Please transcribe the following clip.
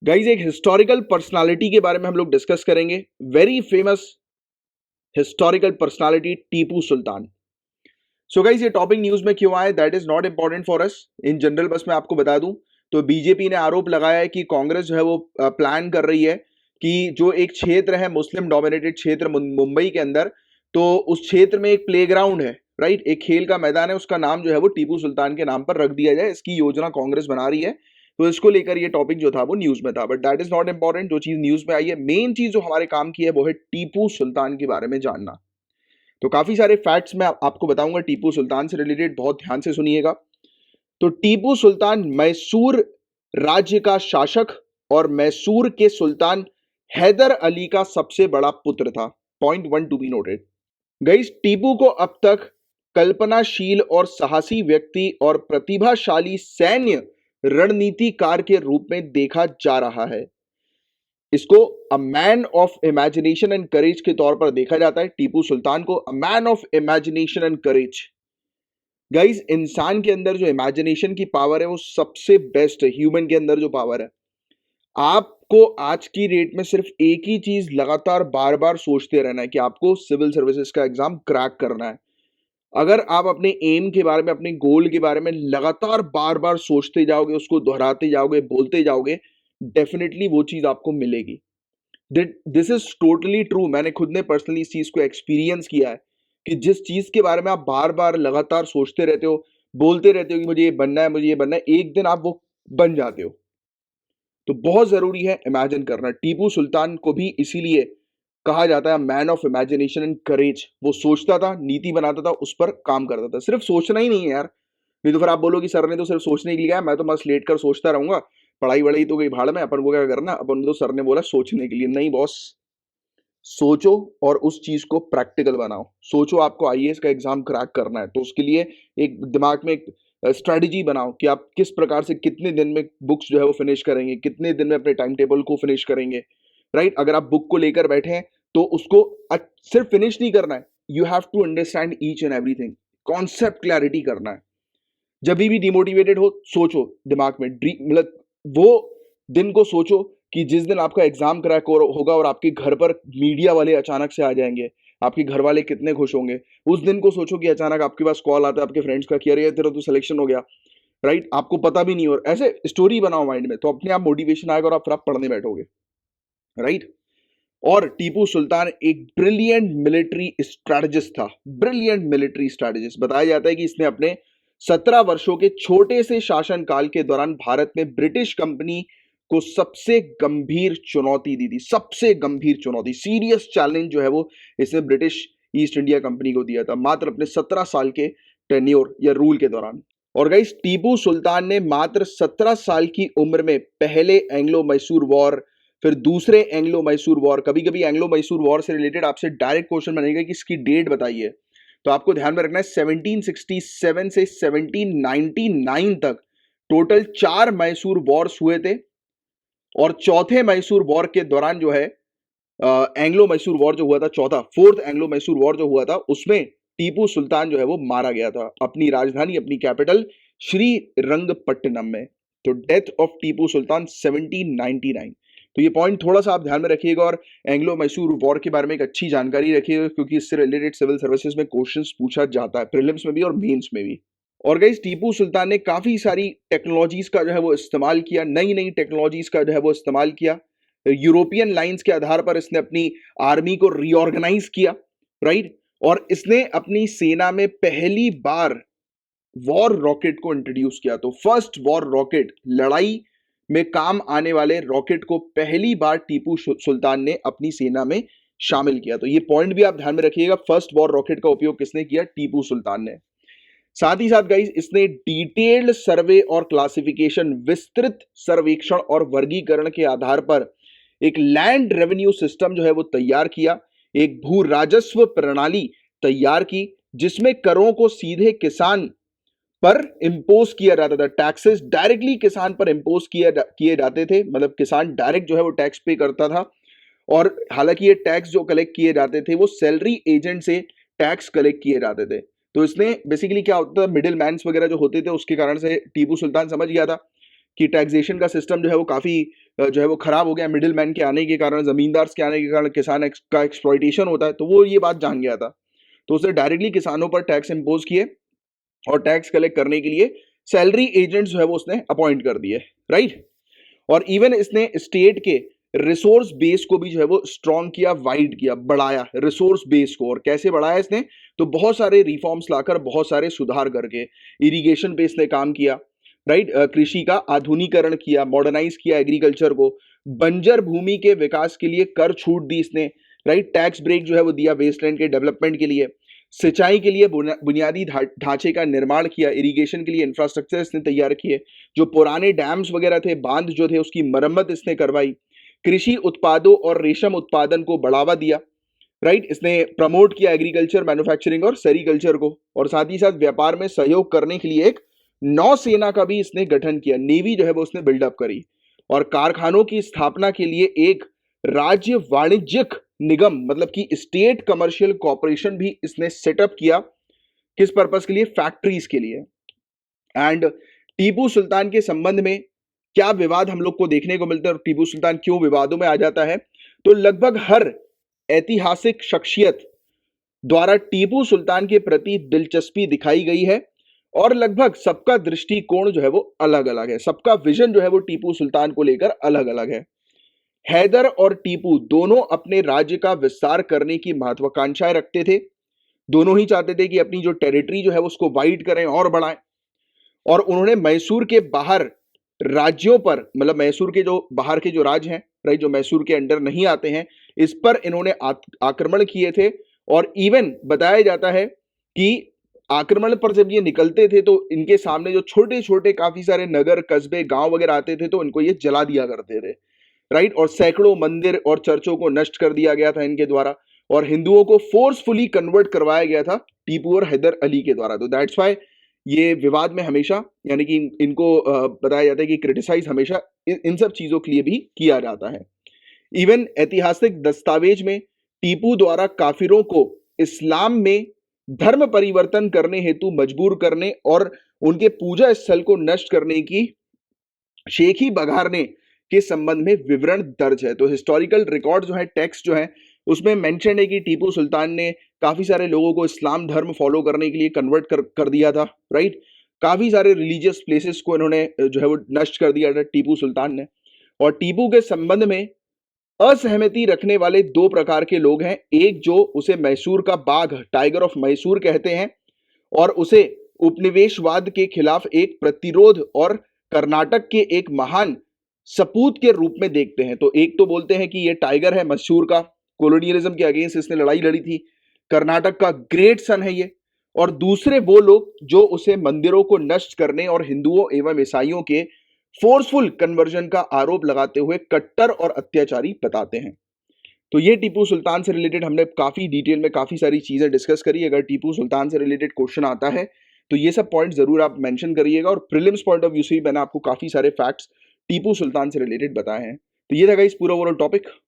Guys एक historical personality के बारे में हम लोग डिस्कस करेंगे। Very famous historical personality Tipu Sultan. So guys ये टॉपिक न्यूज में क्यों आया that is not important for us in general, बस मैं आपको बता दूं तो बीजेपी ने आरोप लगाया है कि कांग्रेस जो है वो प्लान कर रही है कि जो एक क्षेत्र है मुस्लिम डोमिनेटेड क्षेत्र मुंबई के अंदर, तो उस क्षेत्र में एक प्लेग्राउंड है, राइट, एक खेल का मैदान है, उसका नाम जो है वो टीपू सुल्तान के नाम पर रख दिया जाए। इसकी योजना कांग्रेस बना रही है, तो इसको लेकर ये टॉपिक जो था वो न्यूज में था, but that is not important. जो चीज न्यूज में आई है, मेन चीज जो हमारे काम की है वो है टीपू सुल्तान के बारे में जानना। तो काफी सारे फैक्ट्स मैं आपको बताऊंगा टीपू सुल्तान से रिलेटेड, बहुत ध्यान से सुनिएगा। तो टीपू सुल्तान मैसूर राज्य का शासक और मैसूर के सुल्तान हैदर अली का सबसे बड़ा पुत्र था। Point one to be noted. Guys, Tipu को अब तक कल्पनाशील और साहसी व्यक्ति और प्रतिभाशाली सैन्य रणनीतिकार के रूप में देखा जा रहा है। इसको a man of imagination and courage के तौर पर देखा जाता है। टीपू सुल्तान को a man of imagination and courage. Guys, इंसान के अंदर जो इमेजिनेशन की पावर है वो सबसे बेस्ट है। ह्यूमन के अंदर जो पावर है, आपको आज की डेट में सिर्फ एक ही चीज लगातार बार बार सोचते रहना है कि आपको सिविल सर्विसेज का एग्जाम क्रैक करना है। अगर आप अपने एम के बारे में, अपने गोल के बारे में लगातार बार बार सोचते जाओगे, उसको दोहराते जाओगे, बोलते जाओगे, डेफिनेटली वो चीज आपको मिलेगी। This is totally true. मैंने खुद ने पर्सनली इस चीज को एक्सपीरियंस किया है कि जिस चीज के बारे में आप बार बार लगातार सोचते रहते हो, बोलते रहते हो कि मुझे ये बनना है, मुझे ये बनना है, एक दिन आप वो बन जाते हो। तो बहुत जरूरी है इमेजिन करना। टीपू सुल्तान को भी इसीलिए कहा जाता है man of imagination and courage. वो सोचता था, नीति बनाता था, उस पर काम करता था। सिर्फ सोचना ही नहीं है यार, नहीं तो फिर आप बोलो कि सर ने तो सिर्फ सोचने के लिए कहा, मैं तो बस लेट कर सोचता रहूंगा, पढ़ाई वढ़ाई तो गई भाड़ में, अपन को क्या करना, अपन तो सर ने बोला सोचने के लिए। नहीं बॉस, सोचो और उस चीज को प्रैक्टिकल बनाओ। सोचो आपको आईएएस का एग्जाम क्रैक करना है, तो उसके लिए एक दिमाग में एक स्ट्रेटजी बनाओ कि आप किस प्रकार से कितने दिन में बुक्स जो है वो फिनिश करेंगे, कितने दिन में अपने टाइम टेबल को फिनिश करेंगे, राइट। अगर आप बुक को लेकर बैठे हैं तो उसको सिर्फ फिनिश नहीं करना है, you have to understand each and everything. Concept clarity करना है। जब भी डिमोटिवेटेड हो, सोचो दिमाग में, मतलब वो दिन को सोचो कि जिस दिन आपका एग्जाम क्रैक होगा और आपके घर पर मीडिया वाले अचानक से आ जाएंगे, आपके घर वाले कितने खुश होंगे। उस दिन को सोचो कि अचानक आपके पास कॉल आता है आपके फ्रेंड्स का कि अरे तेरा तो सिलेक्शन हो गया, राइट, आपको पता भी नहीं। और ऐसे स्टोरी बनाओ माइंड में, तो अपने आप मोटिवेशन आएगा और आप फिर आप पढ़ने बैठोगे, राइट। और टीपू सुल्तान एक ब्रिलियंट मिलिट्री स्ट्रैटेजिस्ट था। Brilliant military strategist. बताया जाता है कि इसने अपने 17 वर्षों के छोटे से शासनकाल के दौरान भारत में ब्रिटिश कंपनी को सबसे गंभीर चुनौती दी थी। सबसे गंभीर चुनौती, सीरियस चैलेंज जो है वो इसने ब्रिटिश ईस्ट इंडिया कंपनी को दिया था, मात्र अपने 17 साल के टेन्योर या रूल के दौरान। और गाइस, टीपू सुल्तान ने मात्र 17 साल की उम्र में पहले एंग्लो मैसूर वॉर, फिर दूसरे एंग्लो मैसूर वॉर, कभी कभी एंग्लो मैसूर वॉर से रिलेटेड आपसे डायरेक्ट क्वेश्चन बनेगा कि इसकी डेट बताइए, तो आपको ध्यान में रखना है 1767 से 1799 तक टोटल 4 मैसूर वॉर्स हुए थे। और चौथे मैसूर वॉर के दौरान जो है एंग्लो मैसूर वॉर जो हुआ था, चौथा फोर्थ एंग्लो मैसूर वॉर जो हुआ था, उसमें टीपू सुल्तान जो है वो मारा गया था अपनी राजधानी, अपनी कैपिटल श्री रंगपट्टनम में। तो डेथ ऑफ टीपू सुल्तान 1799। तो ये पॉइंट थोड़ा सा आप ध्यान में रखिएगा और एंग्लो मैसूर वॉर के बारे में एक अच्छी जानकारी रखिएगा, क्योंकि इससे रिलेटेड सिविल सर्विसेज में क्वेश्चंस पूछा जाता है, प्रीलिम्स में भी और मेंस में भी। और गाइस, टीपू सुल्तान ने काफी सारी टेक्नोलॉजीज का जो है वो इस्तेमाल किया, नई नई टेक्नोलॉजीज का जो है वो इस्तेमाल किया। यूरोपियन लाइंस के आधार पर इसने अपनी आर्मी को रीऑर्गेनाइज किया, राइट। और इसने अपनी सेना में पहली बार वॉर रॉकेट को इंट्रोड्यूस किया। तो फर्स्ट वॉर रॉकेट, लड़ाई में काम आने वाले रॉकेट को पहली बार टीपू सुल्तान ने अपनी सेना में शामिल किया। तो ये पॉइंट भी आप ध्यान में रखिएगा, फर्स्ट वॉर रॉकेट का उपयोग किसने किया? टीपू सुल्तान ने। साथ ही साथ गाइस, इसने डिटेल्ड सर्वे और क्लासिफिकेशन, विस्तृत सर्वेक्षण और वर्गीकरण के आधार पर एक लैंड रेवेन्यू सिस्टम जो है वो तैयार किया, एक भू राजस्व प्रणाली तैयार की, जिसमें करों को सीधे किसान पर इंपोज किया जाता था। टैक्सेस डायरेक्टली किसान पर इंपोज किए जाते थे, मतलब किसान डायरेक्ट जो है वो टैक्स पे करता था। और हालांकि ये टैक्स जो कलेक्ट किए जाते थे वो सैलरी एजेंट से टैक्स कलेक्ट किए जाते थे। तो इसने बेसिकली क्या होता था, मिडिल मैन्स वगैरह जो होते थे उसके कारण से टीपू सुल्तान समझ गया था कि टैक्सेशन का सिस्टम जो है वो काफी जो है वो खराब हो गया मिडिल मैन के आने के कारण, जमींदार के आने के कारण किसान का एक्सप्लॉइटेशन होता है, तो वो ये बात जान गया था। तो उसने डायरेक्टली किसानों पर टैक्स इम्पोज किए और टैक्स कलेक्ट करने के लिए सैलरी एजेंट्स जो है वो उसने अपॉइंट कर दिए, राइट। और इवन इसने स्टेट के रिसोर्स बेस को भी जो है वो स्ट्रॉन्ग किया, वाइड किया, बढ़ाया रिसोर्स बेस को। और कैसे बढ़ाया इसने, तो बहुत सारे रिफॉर्म्स लाकर, बहुत सारे सुधार करके, इरिगेशन पे इसने काम किया, राइट। कृषि का आधुनिकीकरण किया, मॉडर्नाइज किया एग्रीकल्चर को, बंजर भूमि के विकास के लिए कर छूट दी इसने, राइट। टैक्स ब्रेक जो है वो दिया वेस्टलैंड के डेवलपमेंट के लिए, सिंचाई के लिए बुनियादी ढांचे का निर्माण किया, इरिगेशन के लिए इंफ्रास्ट्रक्चर इसने तैयार किए, जो पुराने डैम्स वगैरह थे, बांध जो थे, उसकी मरम्मत इसने करवाई, कृषि उत्पादों और रेशम उत्पादन को बढ़ावा दिया, राइट। इसने प्रमोट किया एग्रीकल्चर, मैन्युफैक्चरिंग और सेरिकल्चर को, और साथ ही साथ व्यापार में सहयोग करने के लिए एक नौसेना का भी इसने गठन किया, नेवी जो है वो उसने बिल्डअप करी, और कारखानों की स्थापना के लिए एक राज्य वाणिज्यिक निगम, मतलब कि स्टेट कमर्शियल कॉर्पोरेशन भी इसने सेटअप किया। किस पर्पस के लिए, फैक्ट्रीज के लिए। एंड टीपू सुल्तान के संबंध में क्या विवाद हम लोग को देखने को मिलता है और टीपू सुल्तान क्यों विवादों में आ जाता है, तो लगभग हर ऐतिहासिक शख्सियत द्वारा टीपू सुल्तान के प्रति दिलचस्पी दिखाई गई है, और लगभग सबका दृष्टिकोण जो है वो अलग अलग है, सबका विजन जो है वो टीपू सुल्तान को लेकर अलग अलग है। हैदर और टीपू दोनों अपने राज्य का विस्तार करने की महत्वाकांक्षाएं रखते थे, दोनों ही चाहते थे कि अपनी जो टेरिटरी जो है उसको वाइड करें और बढ़ाएं, और उन्होंने मैसूर के बाहर राज्यों पर, मतलब मैसूर के जो बाहर के जो राज्य हैं, राइट, जो मैसूर के अंडर नहीं आते हैं, इस पर इन्होंने आक्रमण किए थे। और इवन बताया जाता है कि आक्रमण पर जब ये निकलते थे तो इनके सामने जो छोटे छोटे काफी सारे नगर, कस्बे, गांव वगैरह आते थे तो इनको ये जला दिया करते थे, राइट। और सैकड़ों मंदिर और चर्चों को नष्ट कर दिया गया था इनके द्वारा, और हिंदुओं को फोर्सफुली कन्वर्ट करवाया गया था टीपू और हैदर अली के द्वारा। तो दैट्स वाई ये विवाद में हमेशा, यानी कि इनको बताया जाता है कि क्रिटिसाइज हमेशा इन सब चीजों के लिए भी किया जाता है। इवन ऐतिहासिक दस्तावेज में टीपू द्वारा काफिरों को इस्लाम में धर्म परिवर्तन करने हेतु मजबूर करने और उनके पूजा स्थल को नष्ट करने की शेखी बघारने के संबंध में विवरण दर्ज है। तो हिस्टोरिकल रिकॉर्ड जो है, टेक्स्ट जो है, उसमें मेंशन है कि टीपू सुल्तान ने काफी सारे लोगों को इस्लाम धर्म फॉलो करने के लिए कन्वर्ट कर दिया था, राइट। काफी सारे रिलीजियस प्लेसेस को इन्होंने जो है वो नष्ट कर दिया था टीपू सुल्तान ने। और टीपू के संबंध में असहमति रखने वाले दो प्रकार के लोग हैं, एक जो उसे मैसूर का बाघ, टाइगर ऑफ मैसूर कहते हैं, और उसे उपनिवेशवाद के खिलाफ एक प्रतिरोध और कर्नाटक के एक महान सपूत के रूप में देखते हैं। तो एक तो बोलते हैं कि ये टाइगर है मैसूर का, कॉलोनियलिज्म के अगेंस्ट इसने लड़ाई लड़ी थी, कर्नाटक का ग्रेट सन है ये। और दूसरे वो लोग जो उसे मंदिरों को नष्ट करने और हिंदुओं एवं ईसाइयों के फोर्सफुल कन्वर्जन का आरोप लगाते हुए कट्टर और अत्याचारी बताते हैं। तो ये टीपू सुल्तान से रिलेटेड हमने काफी डिटेल में काफी सारी चीजें डिस्कस करी। अगर टीपू सुल्तान से रिलेटेड क्वेश्चन आता है तो ये सब पॉइंट जरूर आप मेंशन करिएगा। और प्रीलिम्स पॉइंट ऑफ व्यू से भी मैंने आपको काफी सारे फैक्ट्स टीपू सुल्तान से रिलेटेड बताए हैं। तो ये था गाइस पूरा ओवरऑल टॉपिक।